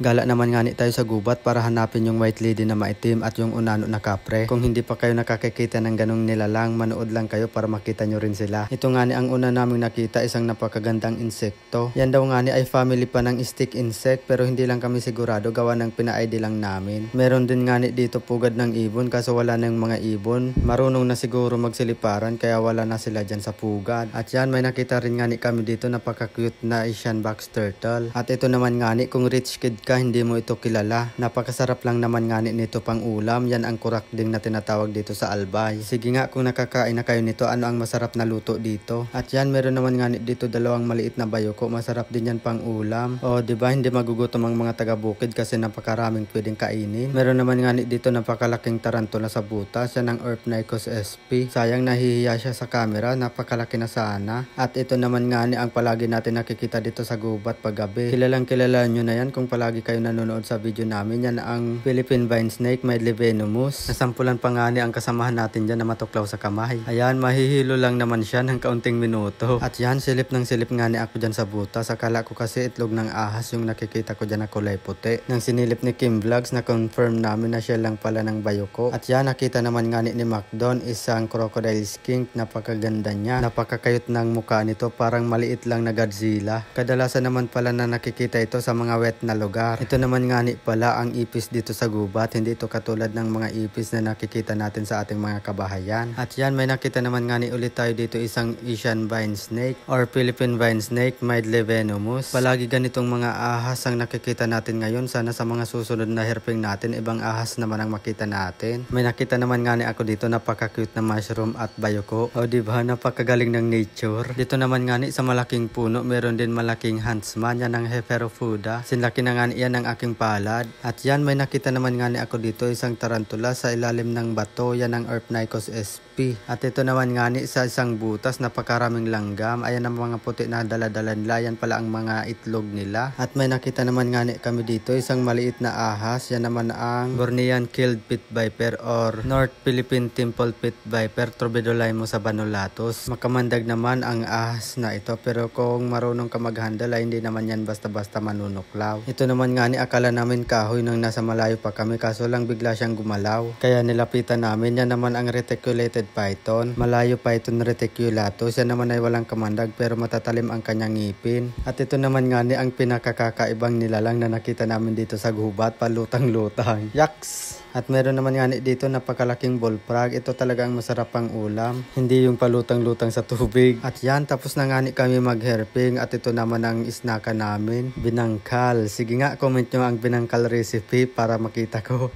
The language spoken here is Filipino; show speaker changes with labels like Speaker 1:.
Speaker 1: Gala naman nga tayo sa gubat para hanapin yung white lady na maitim at yung unano na kapre. Kung hindi pa kayo nakakikita ng ganong nilalang, manood lang kayo para makita nyo rin sila. Ito nga ang una naming nakita, isang napakagandang insekto. Yan daw nga ay family pa ng stick insect, pero hindi lang kami sigurado, gawa ng pina-ID lang namin. Meron din nga dito pugad ng ibon, kaso wala na yung mga ibon. Marunong na siguro magsiliparan, kaya wala na sila dyan sa pugad. At yan, may nakita rin nga kami dito, napaka-cute na Asian box turtle. At ito naman nga kung rich kid ka, hindi mo ito kilala. Napakasarap lang naman nga nito pang ulam. Yan ang kurak ding na tinatawag dito sa Albay. Sige nga, kung nakakain na kayo nito, ano ang masarap na luto dito? At yan, meron naman nga dito dalawang maliit na bayoko. Masarap din yan pang ulam. O diba, hindi magugutom ang mga taga-bukid kasi napakaraming pwedeng kainin. Meron naman nga dito napakalaking tarantula sa butas. Yan ang Orpnicos sp. Sayang nahihiya siya sa camera. Napakalaki na sana. At ito naman nga ang palagi natin nakikita dito sa gubat paggabi. Kilalang kilala nyo na yan kung palagi kayo nanonood sa video namin. Yan ang Philippine Vine Snake, may Levenomous. Nasampulan pa nga ang kasamahan natin dyan na matuklaw sa kamay. Ayan, mahihilo lang naman siya ng kaunting minuto. At yan, silip ng silip nga ako dyan sa butas. Akala ko kasi itlog ng ahas yung nakikita ko dyan na kulay puti. Nang sinilip ni Kim Vlogs, na confirm namin na siya lang pala ng bayoko. At yan, nakita naman nga ni Macdon, isang crocodile skink. Napakaganda niya. Napakakayot ng mukha nito, parang maliit lang na Godzilla. Kadalasan naman pala na nakikita ito sa mga wet na lugar. Ito naman nga pala ang ipis dito sa gubat. Hindi ito katulad ng mga ipis na nakikita natin sa ating mga kabahayan. At yan, may nakita naman nga ulit tayo dito, isang Asian vine snake or Philippine vine snake, may Levenomous. Palagi ganitong mga ahas ang nakikita natin ngayon. Sana sa mga susunod na herping natin, ibang ahas naman ang makita natin. May nakita naman nga ako dito, napaka-cute na mushroom at bayoko. O diba, napakagaling ng nature. Dito naman nga sa malaking puno, meron din malaking huntsman. Yan ang Heterophoda. Sinlaki na nga yan ang aking palad. At yan, may nakita naman nga ako dito, isang tarantula sa ilalim ng bato. Yan ang Orpnicos sp. At ito naman nga sa isang butas, napakaraming langgam. Ayan ang mga puti na daladala nila. Yan pala ang mga itlog nila. At may nakita naman nga kami dito, isang maliit na ahas. Yan naman ang Bornean Killed Pit Viper or North Philippine Temple Pit Viper, Turbidolymus sabanulatus. Makamandag naman ang ahas na ito, pero kung marunong ka mag-handle ay hindi naman yan basta-basta manunuklaw. Ito naman nga akala namin kahoy nang nasa malayo pa kami, kaso lang bigla siyang gumalaw. Kaya nilapitan namin. Yan naman ang reticulated python, Malayo Python reticulatus. Yan naman ay walang kamandag pero matatalim ang kanyang ngipin. At ito naman nga ang pinakakakaibang nilalang na nakita namin dito sa gubat, palutang-lutang. Yaks! At meron naman nga dito napakalaking bullfrog. Ito talaga ang masarap pang ulam. Hindi yung palutang-lutang sa tubig. At yan, tapos na nga kami mag-herping. At ito naman ang isnaka namin, binangkal. Sige nga, comment nyo ang binangkal recipe para makita ko.